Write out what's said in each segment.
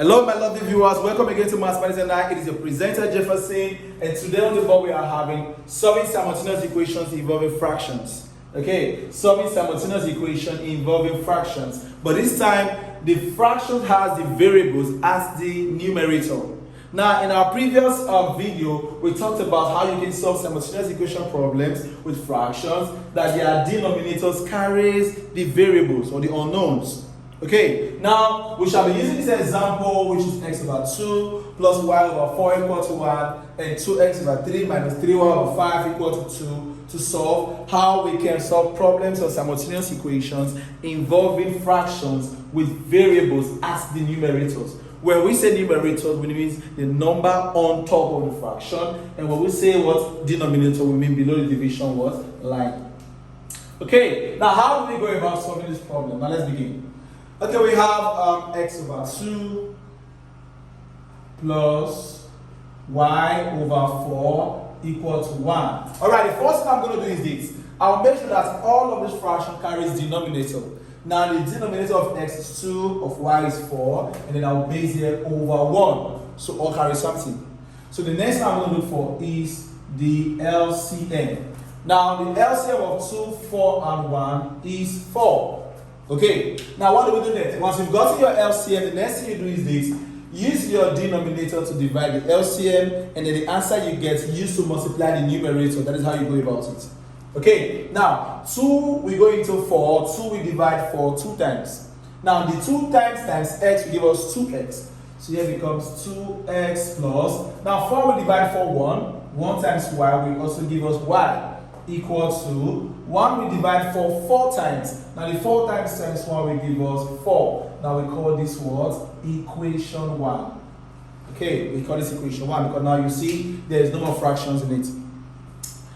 Hello, my lovely viewers. Welcome again to Mathematics and I. It is your presenter Jefferson, and today on the board we are having solving simultaneous equations involving fractions. Okay, solving simultaneous equation involving fractions, but this time the fraction has the variables as the numerator. Now, in our previous video, we talked about how you can solve simultaneous equation problems with fractions that their denominators carries the variables or the unknowns. Okay, now we shall be using this example, which is x over 2 plus y over 4 equal to 1 and 2x over 3 minus 3y over 5 equal to 2 to solve how we can solve problems of simultaneous equations involving fractions with variables as the numerators. When we say numerators, we mean the number on top of the fraction, and when we say what denominator, we mean below the division what line. Okay, now how do we go about solving this problem? Now let's begin. Okay, we have x over 2 plus y over 4 equal to 1. Alright, the first thing I'm going to do is this. I'll make sure that all of this fraction carries denominator. Now the denominator of x is 2, of y is 4, and then I'll base here over 1. So all carry something. So the next thing I'm going to look for is the LCM. Now the LCM of 2, 4, and 1 is 4. Okay, now what do we do next? Once you've gotten your LCM, the next thing you do is this. Use your denominator to divide the LCM, and then the answer you get, use to multiply the numerator. That is how you go about it. Okay, now 2 we go into 4, 2 we divide 4 2 times. Now the 2 times x will give us 2x. So here becomes 2x plus, now 4 we divide 4 1 times y will also give us y equal to 1 we divide 4 times. Now the 4 times 1 will give us 4. Now we call this what? Equation 1. Okay, we call this equation 1 because now you see there is no more fractions in it.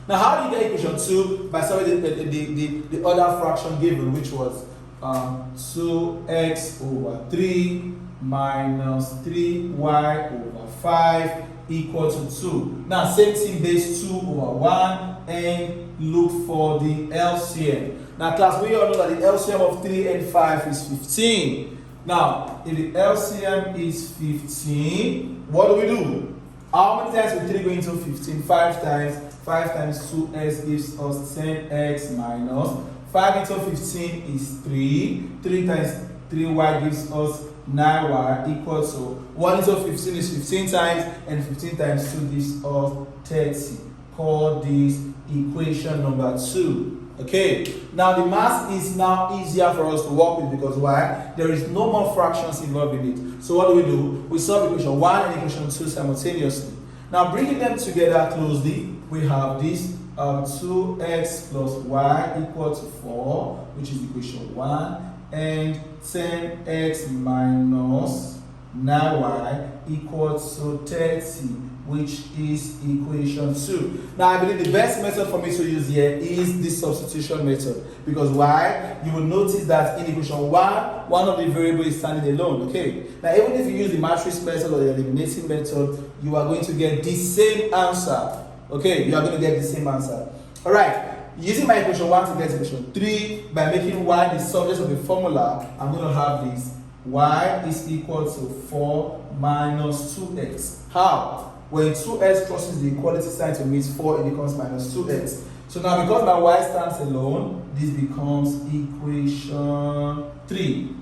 Now how do you get equation 2? By solving the other fraction given, which was 2x over 3 minus 3y over 5 equal to 2. Now same thing, base 2 over 1 and look for the LCM. Now class, we all know that the LCM of 3 and 5 is 15. Now if the LCM is 15, what do we do? How many times will 3 go into 15? 5 times. 5 times 2x gives us 10x minus 5 into 15 is 3. 3 times 3y gives us 9y equal to 1 into 15 is 15 times, and 15 times 2 gives us 30. Call this equation number 2. Okay, now the math is now easier for us to work with because why? There is no more fractions involved in it. So what do? We solve equation 1 and equation 2 simultaneously. Now bringing them together closely, we have this 2x plus y equal to 4, which is equation 1, and 10x minus 9y equal to 30, which is equation 2. Now I believe the best method for me to use here is this substitution method, because why? You will notice that in equation 1 of the variables is standing alone. Okay, now even if you use the matrix method or the eliminating method, you are going to get the same answer. Okay, you are going to get the same answer. All right, using my equation 1 to get equation 3 by making y the subject of the formula, I'm going to have this y is equal to 4 minus 2x. How? When 2x crosses the equality sign to meet 4, it becomes minus 2x. So now because my y stands alone, this becomes equation 3.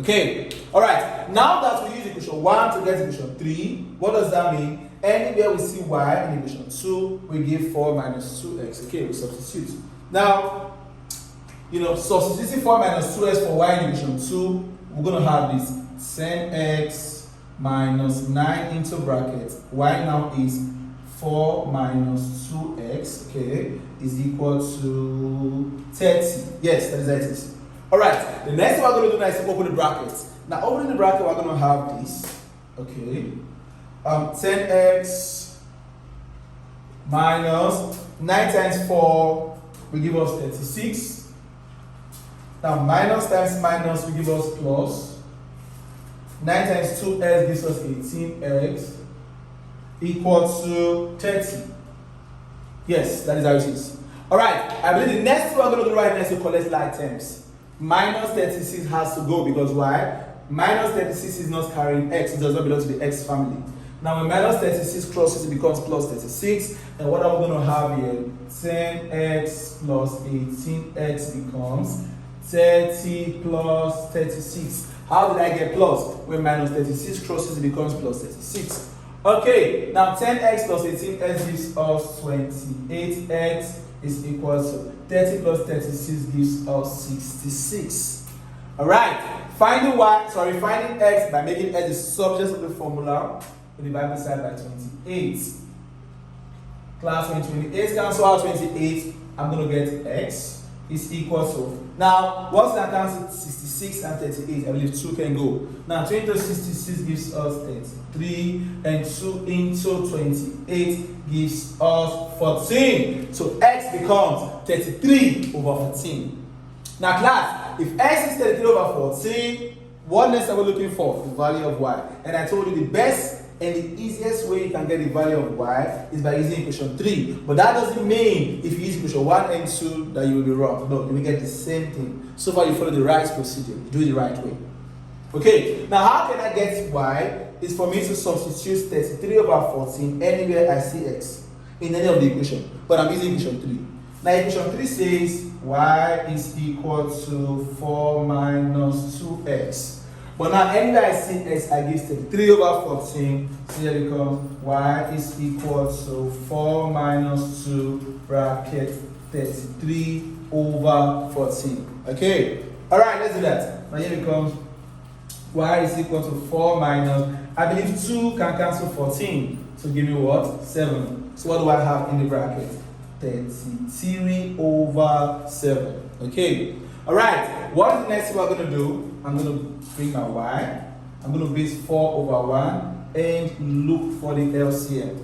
Okay, alright, now that we use equation 1 to get equation 3, what does that mean? Anywhere we see y in equation 2, we give 4 minus 2x. Okay, we substitute. Now, substituting 4 minus 2x for y in equation 2, we're going to have this 10x minus 9 into bracket. Y now is 4 minus 2x, okay, is equal to 30. Yes, that is how it is. Alright, the next thing we're going to do now is to open the bracket. Now, opening the bracket, we're going to have this, okay, 10x minus 9 times 4 will give us 36. Now, minus times minus will give us plus. 9 times 2x gives us 18x equal to 30. Yes, that is how it is. Alright, I believe the next thing we're going to do right now is to collect like terms. Minus 36 has to go because why? minus 36 is not carrying x, it does not belong to the x family. Now when minus 36 crosses, it becomes plus 36. And what are we going to have here? 10x plus 18x becomes 30 plus 36. How did I get plus? When minus 36 crosses, it becomes plus 36. Okay, now 10x plus 18x gives us 28x is equal to 30 plus 36 gives us 66. Alright, finding x by making x the subject of the formula, we divide this side by 28. Class, when 28 cancel out 28, I'm going to get x is equal to, now what's that cancel? 66 and 38, I believe 2 can go. Now 20 to 66 gives us 33, and 2 into 28 gives us 14. So x becomes 33 over 14. Now class, if x is 33 over 14, what next are we looking for? The value of y. And I told you the best and the easiest way you can get the value of y is by using equation 3. But that doesn't mean if you use equation 1 and 2 that you will be wrong. No, you will get the same thing. So far you follow the right procedure. You do it the right way. Okay, now how can I get y? Is for me to substitute 33 over 14 anywhere I see x in any of the equation. But I'm using equation 3. Now equation 3 says y is equal to 4 minus 2x. But now anywhere I see x, I give 33 over 14. So here it becomes y is equal to 4 minus 2 bracket 33 over 14. Okay. Alright, let's do that. Now here it becomes y is equal to 4 minus, I believe 2 can cancel 14. So give me what? 7. So what do I have in the bracket? 33 over 7. Okay. Alright, what is the next thing we're going to do? I'm going to bring my y. I'm going to base 4 over 1 and look for the LCM.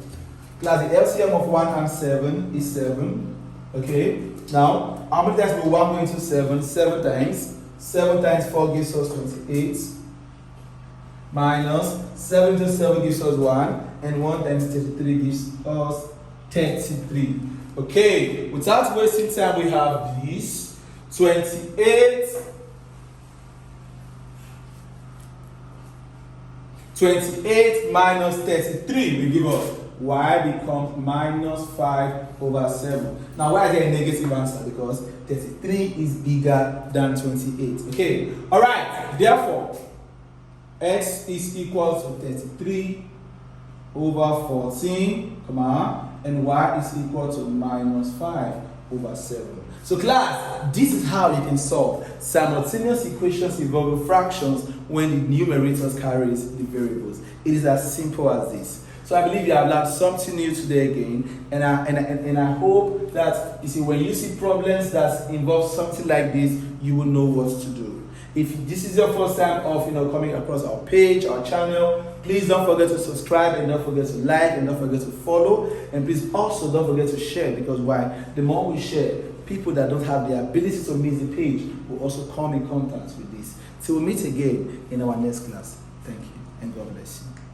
Class, the LCM of 1 and 7 is 7. Okay. Now, how many times will 1 go into 7? 7 times. 7 times 4 gives us 28. Minus 7 to 7 gives us 1. And 1 times 33 gives us 33. Okay. Without wasting time, we have this. 28 minus 33 will give us y becomes minus 5 over 7. Now why is there a negative answer? Because 33 is bigger than 28. Okay, alright, therefore x is equal to 33 over 14, and y is equal to minus 5 over 7. So class, this is how you can solve simultaneous equations involving fractions when the numerators carries the variables. It is as simple as this. So I believe you have learned something new today again, and I hope that, you see, when you see problems that involve something like this, you will know what to do. If this is your first time of coming across our page, our channel, please don't forget to subscribe, and don't forget to like, and don't forget to follow, and please also don't forget to share, because why? The more we share, people that don't have the ability to miss the page will also come in contact with this. Till we meet again in our next class. Thank you, and God bless you.